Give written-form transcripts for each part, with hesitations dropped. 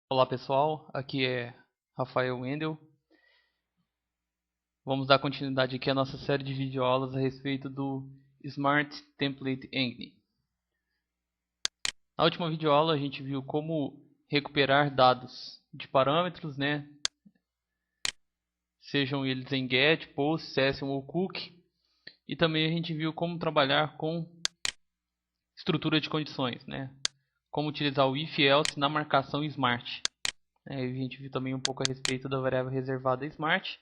Olá pessoal, aqui é Rafael Wendel. Vamos dar continuidade aqui à nossa série de videoaulas a respeito do Smart Template Engine. Na última videoaula a gente viu como recuperar dados de parâmetros, sejam eles em GET, POST, SESSION ou Cookie. E também a gente viu como trabalhar com estrutura de condições, como utilizar o if else na marcação Smart. A gente viu também um pouco a respeito da variável reservada Smart.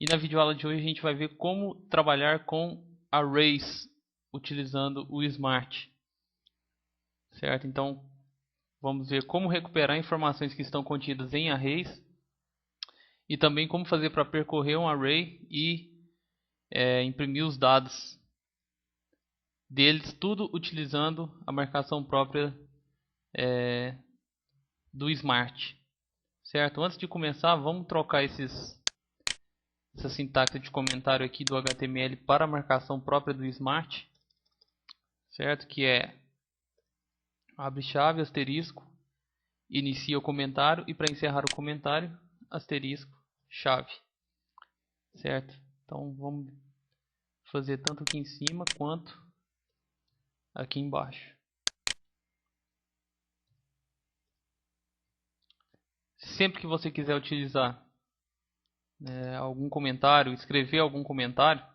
E na videoaula de hoje a gente vai ver como trabalhar com arrays utilizando o Smart. Certo? Então, vamos ver como recuperar informações que estão contidas em arrays e também como fazer para percorrer um array e imprimir os dados deles, tudo utilizando a marcação própria do Smart. Certo? Antes de começar, vamos trocar essa sintaxe de comentário aqui do HTML para a marcação própria do Smart. Certo? Que é abre chave, asterisco, inicia o comentário e para encerrar o comentário, asterisco, chave. Certo? Então vamos fazer tanto aqui em cima quanto aqui embaixo. Sempre que você quiser utilizar algum comentário, escrever algum comentário,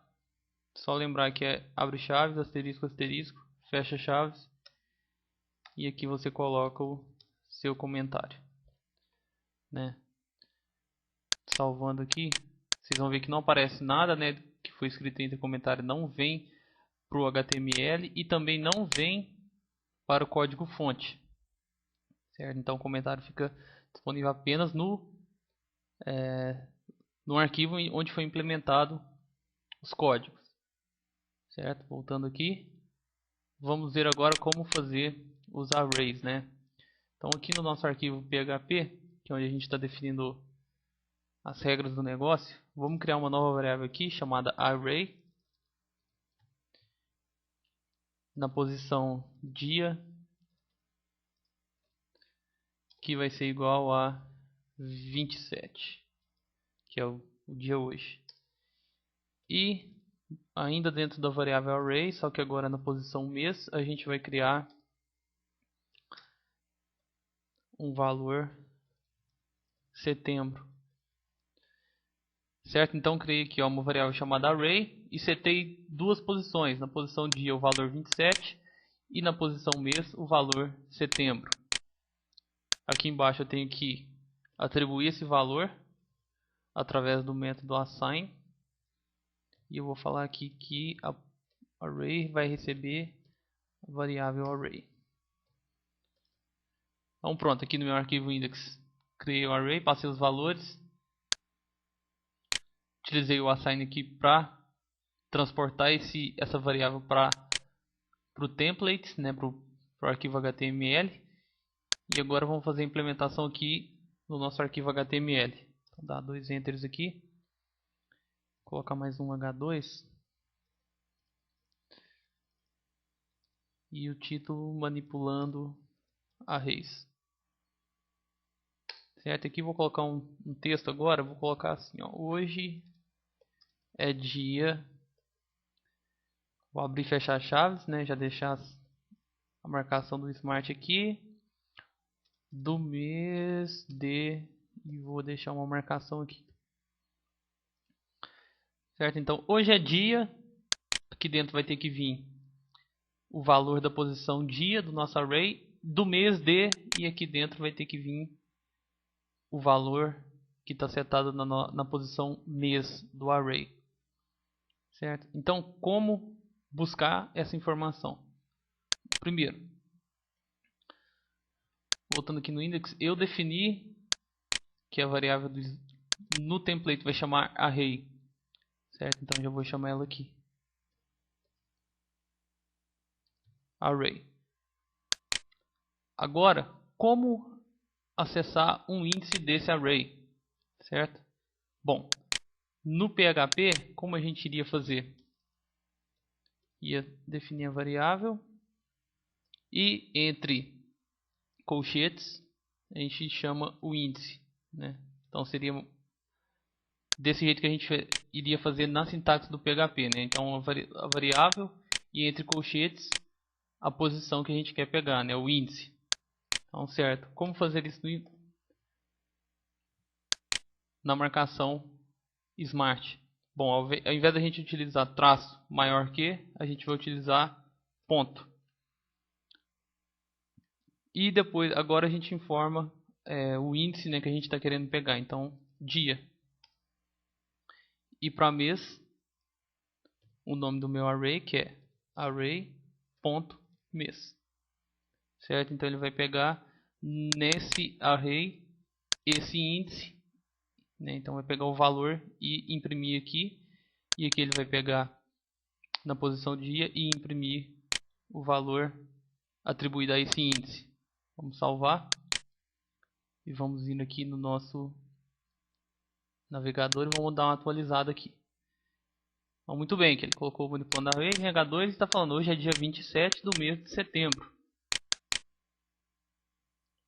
só lembrar que é abre chaves, asterisco, asterisco, fecha chaves e aqui você coloca o seu comentário. Salvando aqui, vocês vão ver que não aparece nada que foi escrito entre comentário, não vem para o HTML e também não vem para o código fonte. Certo? Então o comentário fica disponível apenas no arquivo onde foi implementado os códigos. Certo? Voltando aqui, vamos ver agora como fazer os arrays. Então aqui no nosso arquivo PHP, que é onde a gente está definindo as regras do negócio, vamos criar uma nova variável aqui chamada array. Na posição dia, que vai ser igual a 27, que é o dia hoje. E ainda dentro da variável array, só que agora na posição mês, a gente vai criar um valor setembro. Certo? Então criei aqui uma variável chamada array e setei duas posições. Na posição dia o valor 27 e na posição mês o valor setembro. Aqui embaixo eu tenho que atribuir esse valor através do método assign. E eu vou falar aqui que a array vai receber a variável array. Então pronto, aqui no meu arquivo index criei o array, passei os valores. Utilizei o assign aqui para transportar essa variável para o template, para o arquivo HTML. E agora vamos fazer a implementação aqui no nosso arquivo HTML. Então dá 2 enters aqui. Vou colocar mais um H2. E o título manipulando arrays. Certo? Aqui vou colocar um texto agora. Vou colocar assim, ó, hoje é dia. Vou abrir e fechar as chaves, já deixar a marcação do Smart aqui. Do mês de. E vou deixar uma marcação aqui. Certo? Então hoje é dia. Aqui dentro vai ter que vir o valor da posição dia do nosso array. Do mês de. E aqui dentro vai ter que vir o valor que está setado na posição mês do array. Certo? Então, como buscar essa informação? Primeiro, voltando aqui no index, eu defini que a variável no template vai chamar array. Certo? Então, já vou chamar ela aqui. Array. Agora, como acessar um índice desse array? Certo? Bom, no PHP, como a gente iria fazer? Ia definir a variável e entre colchetes a gente chama o índice, né? Então seria desse jeito que a gente iria fazer na sintaxe do PHP, né? Então a variável e entre colchetes a posição que a gente quer pegar, né? O índice. Então, certo. Como fazer isso na marcação Smart? Bom, ao invés da gente utilizar traço maior que, a gente vai utilizar ponto. E depois, agora a gente informa o índice, né, que a gente está querendo pegar. Então, dia. E para mês, o nome do meu array que é array.mês. Certo? Então ele vai pegar nesse array esse índice, né? Então vai pegar o valor e imprimir aqui. E aqui ele vai pegar na posição dia e imprimir o valor atribuído a esse índice. Vamos salvar. E vamos indo aqui no nosso navegador e vamos dar uma atualizada aqui. Então, muito bem, que ele colocou manipulando array em H2 e está falando hoje é dia 27 do mês de setembro.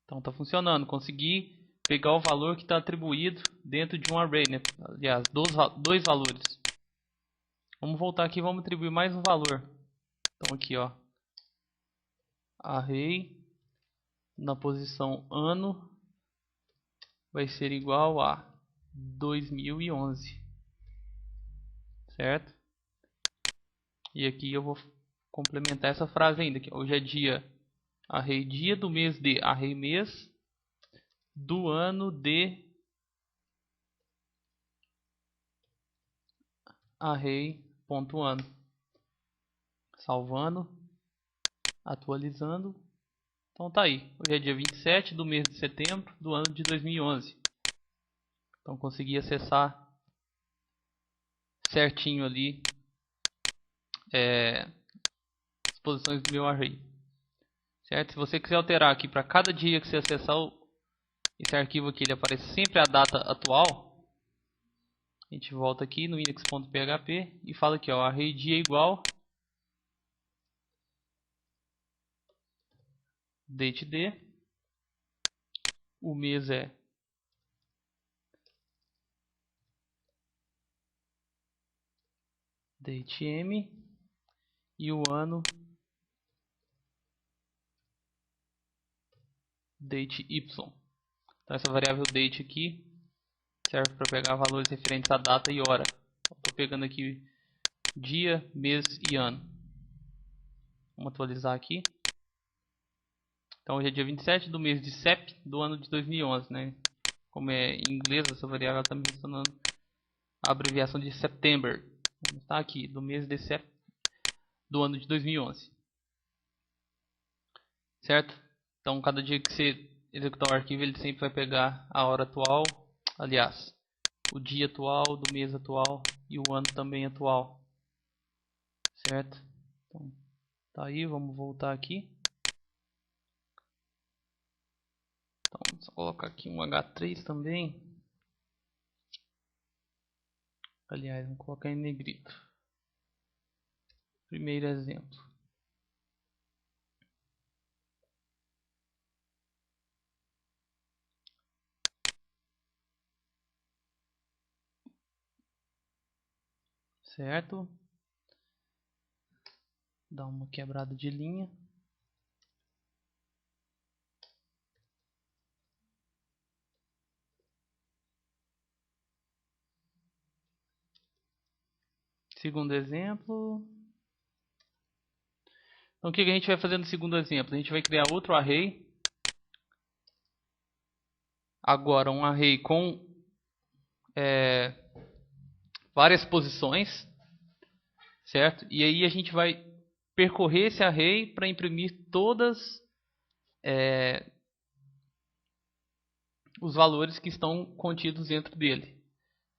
Então está funcionando, consegui pegar o valor que está atribuído dentro de um array, né? Aliás, dois valores. Vamos voltar aqui e vamos atribuir mais um valor. Então aqui, ó, array na posição ano vai ser igual a 2011, certo? E aqui eu vou complementar essa frase ainda, que hoje é dia, array dia do mês de, array mês do ano de, array.ano. Salvando, atualizando. Então tá aí, hoje é dia 27 do mês de setembro do ano de 2011. Então consegui acessar certinho ali as posições do meu array. Certo? Se você quiser alterar aqui para cada dia que você acessar esse arquivo aqui, ele aparece sempre a data atual. A gente volta aqui no index.php e fala aqui, ó, array dia igual date_d, o mês é datem e o ano date_y. Então essa variável date aqui serve para pegar valores referentes à data e hora. Estou pegando aqui dia, mês e ano. Vamos atualizar aqui. Então hoje é dia 27 do mês de SEP do ano de 2011, né? Como é em inglês, essa variável está me mencionando a abreviação de September. Está aqui, do mês de SEP do ano de 2011. Certo? Então cada dia que você executar o arquivo, ele sempre vai pegar a hora atual, aliás, o dia atual, do mês atual e o ano também atual. Certo? Então, tá aí, vamos voltar aqui. Então, vamos colocar aqui um H3 também. Aliás, vamos colocar em negrito. Primeiro exemplo. Certo? Dá uma quebrada de linha. Segundo exemplo. Então o que a gente vai fazer no segundo exemplo? A gente vai criar outro array. Agora um array com várias posições. Certo? E aí a gente vai percorrer esse array para imprimir todas os valores que estão contidos dentro dele.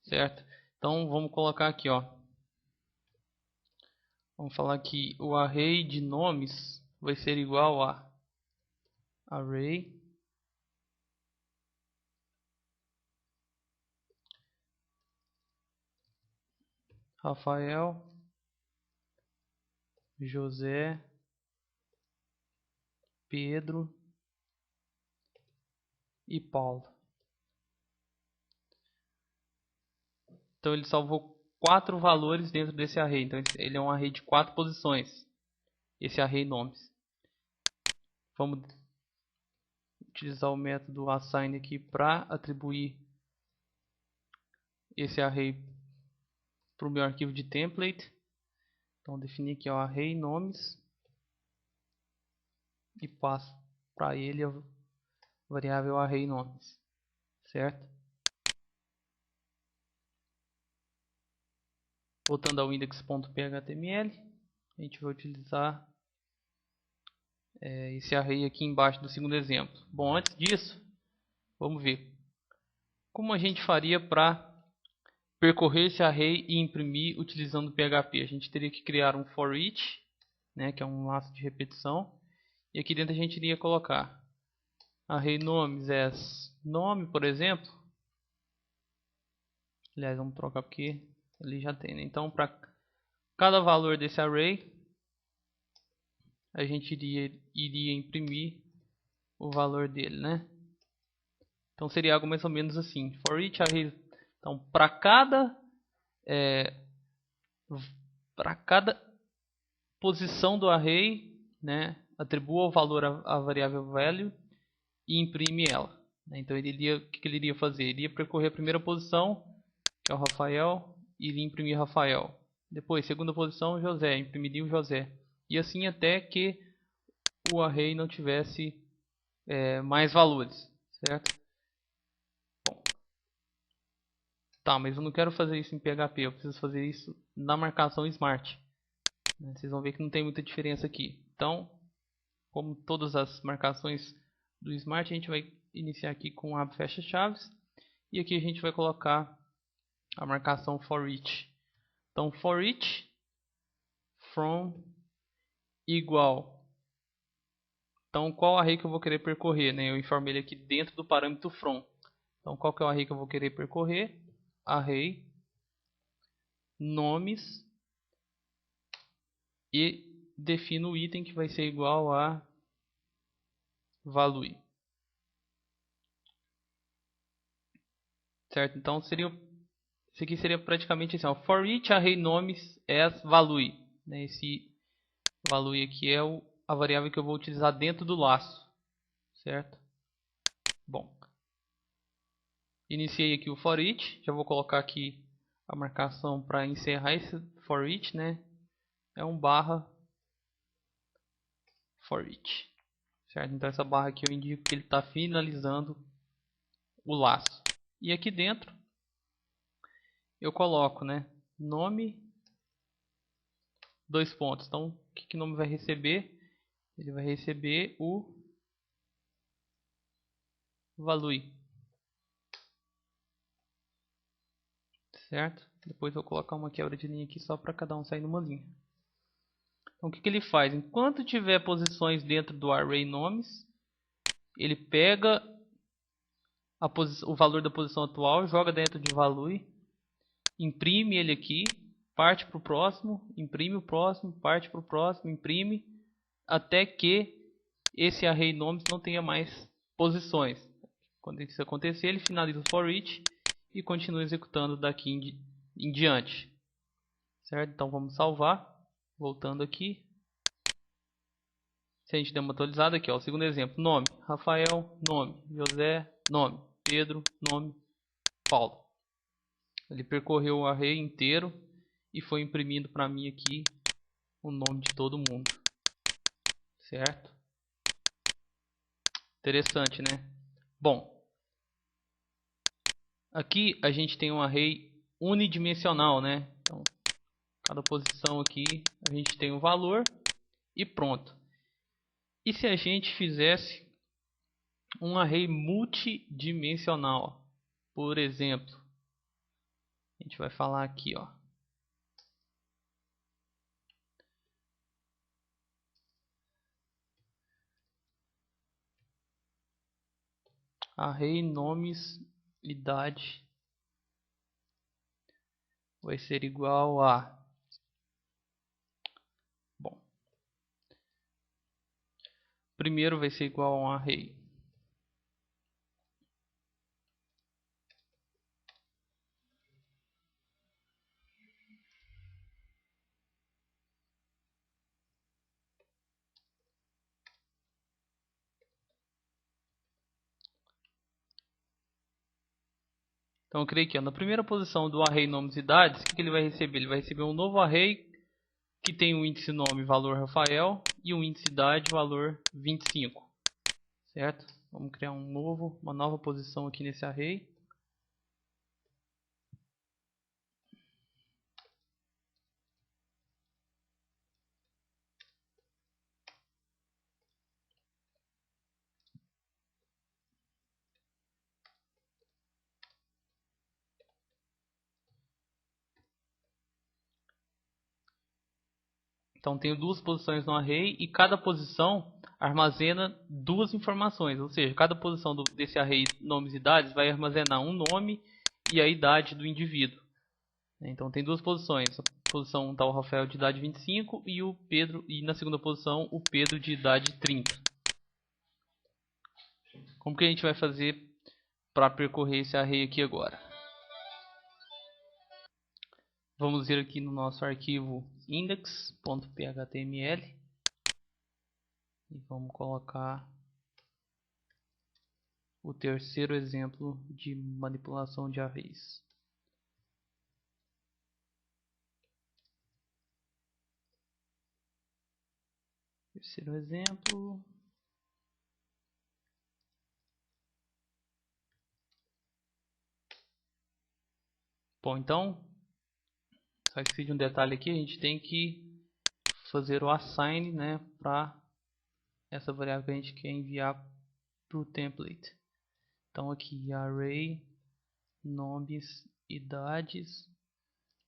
Certo? Então vamos colocar aqui, ó. Vamos falar que o array de nomes vai ser igual a array Rafael, José, Pedro, e Paulo. Então ele salvou 4 valores dentro desse array. Então ele é um array de 4 posições. Esse array nomes. Vamos utilizar o método assign aqui para atribuir esse array para o meu arquivo de template. Então definir aqui o array nomes e passo para ele a variável array nomes, certo? Voltando ao index.phml, a gente vai utilizar esse array aqui embaixo do segundo exemplo. Bom, antes disso, vamos ver como a gente faria para percorrer esse array e imprimir utilizando o PHP. A gente teria que criar um for each, né, que é um laço de repetição, e aqui dentro a gente iria colocar array nomes as nome, por exemplo. Aliás, vamos trocar porque ali já tem, né? Então, para cada valor desse array, a gente iria imprimir o valor dele, né? Então seria algo mais ou menos assim: for each array. Então, para cada posição do array, né, atribua o valor à variável value e imprime ela. Então o que ele iria fazer? Ele iria percorrer a primeira posição, que é o Rafael, e iria imprimir Rafael. Depois, segunda posição, José, imprimiria o José. E assim até que o array não tivesse mais valores, certo? Bom, tá, mas eu não quero fazer isso em PHP, eu preciso fazer isso na marcação Smart. Vocês vão ver que não tem muita diferença aqui. Então, como todas as marcações do Smart, a gente vai iniciar aqui com abre fecha chaves. E aqui a gente vai colocar a marcação for each. Então, for each from igual. Então, qual array que eu vou querer percorrer, né? Eu informei ele aqui dentro do parâmetro from. Então, qual que é o array que eu vou querer percorrer? Array nomes e defino o item que vai ser igual a value. Certo? Então, isso aqui seria praticamente assim, ó, for each array nomes as value, né? Esse value aqui é a variável que eu vou utilizar dentro do laço, certo? Bom, iniciei aqui o for each, já vou colocar aqui a marcação para encerrar esse for each, né? É um barra for each, certo? Então essa barra aqui eu indico que ele está finalizando o laço. E aqui dentro eu coloco, né, nome, dois pontos. Então o que o nome vai receber? Ele vai receber o value, certo? Depois eu vou colocar uma quebra de linha aqui só para cada um sair numa linha. Então o que ele faz? Enquanto tiver posições dentro do array nomes, ele pega o valor da posição atual, joga dentro de value, imprime ele aqui, parte para o próximo, imprime o próximo, parte para o próximo, imprime, até que esse array nomes não tenha mais posições. Quando isso acontecer, ele finaliza o for each e continua executando daqui em diante. Certo? Então vamos salvar. Voltando aqui. Se a gente der uma atualizada aqui, ó, o segundo exemplo, nome, Rafael, nome, José, nome, Pedro, nome, Paulo. Ele percorreu o array inteiro e foi imprimindo para mim aqui o nome de todo mundo. Certo? Interessante, né? Bom, aqui a gente tem um array unidimensional, né? Então, cada posição aqui a gente tem um valor e pronto. E se a gente fizesse um array multidimensional, por exemplo, a gente vai falar aqui, ó, array nomes idade vai ser igual a, bom, primeiro vai ser igual a um array Então eu criei aqui, ó, na primeira posição do array nomes e idades, o que ele vai receber? Ele vai receber um novo array que tem o índice nome valor Rafael e o índice idade valor 25, certo? Vamos criar uma nova posição aqui nesse array. Então tenho duas posições no array e cada posição armazena duas informações, ou seja, cada posição desse array nomes e idades vai armazenar um nome e a idade do indivíduo. Então tem duas posições, a posição está o Rafael de idade 25 e o Pedro, e na segunda posição o Pedro de idade 30. Como que a gente vai fazer para percorrer esse array aqui agora? Vamos vir aqui no nosso arquivo index.phml e vamos colocar o terceiro exemplo de manipulação de arrays. Terceiro exemplo. Bom, então, só esqueci de um detalhe aqui, a gente tem que fazer o assign, né, para essa variável que a gente quer enviar para o template. Então aqui array nomes idades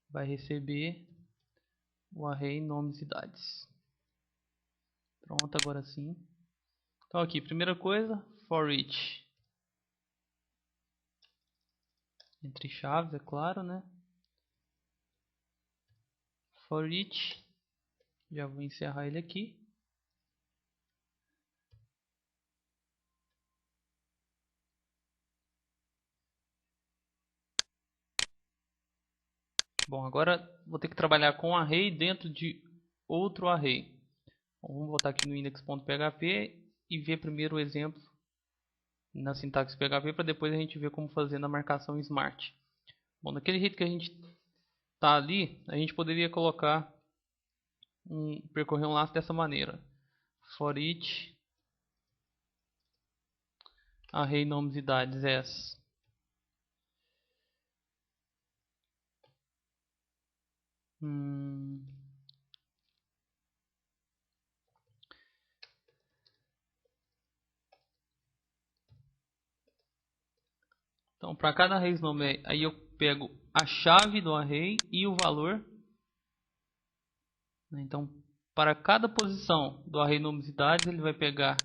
vai receber o array nomes idades. Pronto, agora sim. Então aqui, primeira coisa, for each, entre chaves, é claro, né? For each, já vou encerrar ele aqui. Bom, agora vou ter que trabalhar com um array dentro de outro array. Bom, vamos voltar aqui no index.php e ver primeiro o exemplo na sintaxe PHP para depois a gente ver como fazer na marcação smart. Bom, daquele jeito que a gente está ali, a gente poderia colocar percorrer um laço dessa maneira: for each array nomes e idades s. Então, para cada array nome, aí eu pego a chave do array e o valor. Então, para cada posição do array nomes e idades, ele vai pegar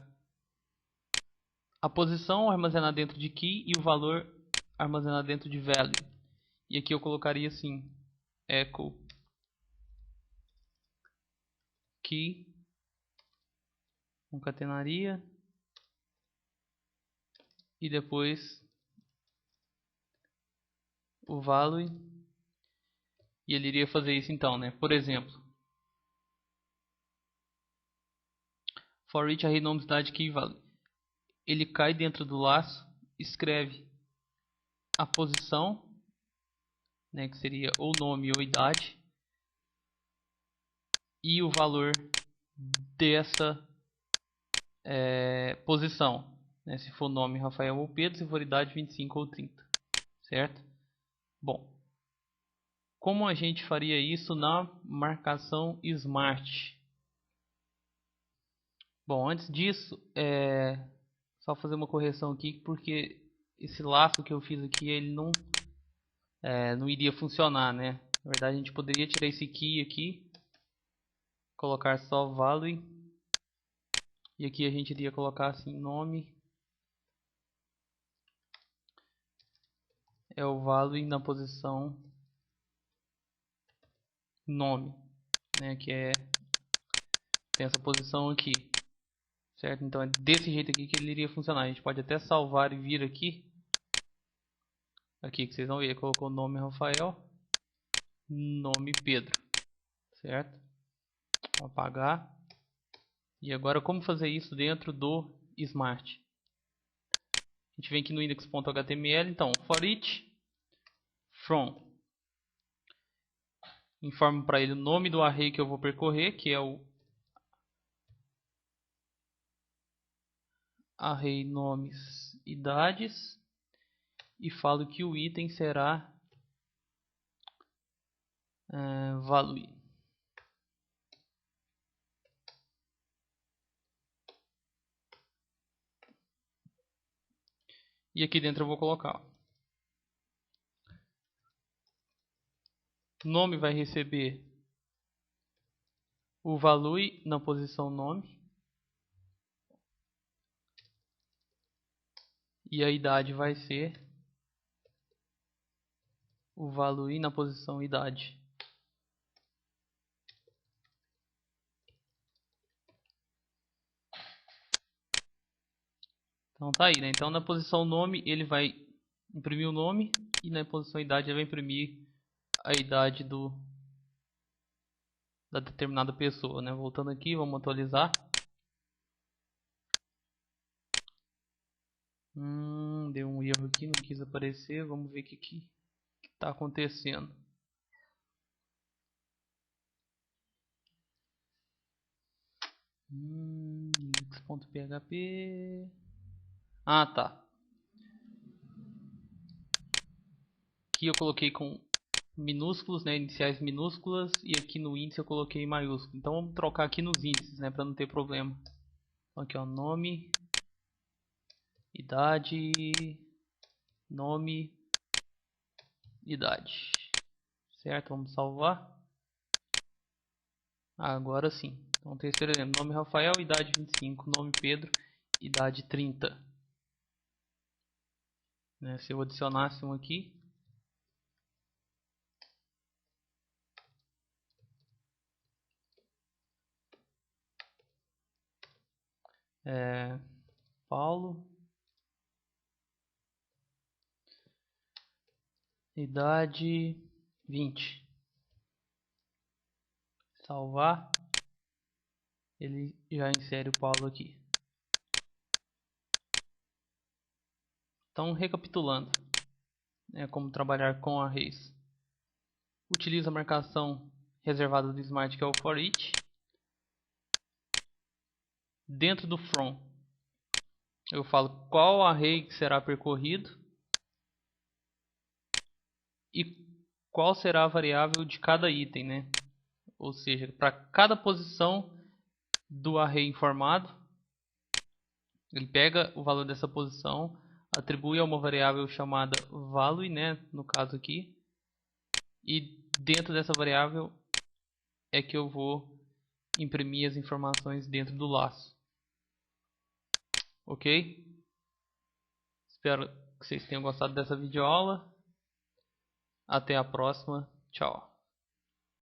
a posição armazenada dentro de key e o valor armazenado dentro de value. E aqui eu colocaria assim: echo key, concatenaria, e depois o value, e ele iria fazer isso então, né? Por exemplo, for each array nomes idade key value, ele cai dentro do laço, escreve a posição, né, que seria ou nome ou idade, e o valor dessa posição, né? Se for nome Rafael ou Pedro, se for idade 25 ou 30, certo? Bom, como a gente faria isso na marcação smart? Bom, antes disso, só fazer uma correção aqui, porque esse laço que eu fiz aqui, ele não iria funcionar, né? Na verdade, a gente poderia tirar esse key aqui, colocar só value, e aqui a gente iria colocar assim: nome é o value na posição nome, né? Que tem essa posição aqui, certo? Então é desse jeito aqui que ele iria funcionar. A gente pode até salvar e vir aqui que vocês vão ver, colocou o nome Rafael, nome Pedro, certo? Vou apagar. E agora como fazer isso dentro do Smart? A gente vem aqui no index.html, então for each from. Informo para ele o nome do array que eu vou percorrer, que é o array nomes idades, e falo que o item será value. E aqui dentro eu vou colocar o nome vai receber o value na posição nome, e a idade vai ser o value na posição idade. Então tá aí, né? Então na posição nome ele vai imprimir o nome, e na posição idade ele vai imprimir a idade da determinada pessoa, né? Voltando aqui, vamos atualizar. Deu um erro aqui, não quis aparecer. Vamos ver o que está acontecendo. Index.php. Ah, tá. Aqui eu coloquei com minúsculos, né, iniciais minúsculas, e aqui no índice eu coloquei maiúsculo. Então vamos trocar aqui nos índices, né, para não ter problema. Então aqui ó, nome, idade, nome, idade. Certo? Vamos salvar. Agora sim. Então terceiro exemplo, nome Rafael, idade 25, nome Pedro, idade 30. Né, se eu adicionasse um aqui, Paulo, idade 20. Salvar. Ele já insere o Paulo aqui. Então, recapitulando, como trabalhar com arrays. Utiliza a marcação reservada do Smart, que é o for each. Dentro do from, eu falo qual array que será percorrido e qual será a variável de cada item, né? Ou seja, para cada posição do array informado, ele pega o valor dessa posição, atribui a uma variável chamada value, né, no caso aqui, e dentro dessa variável é que eu vou imprimir as informações dentro do laço. Ok? Espero que vocês tenham gostado dessa videoaula. Até a próxima. Tchau.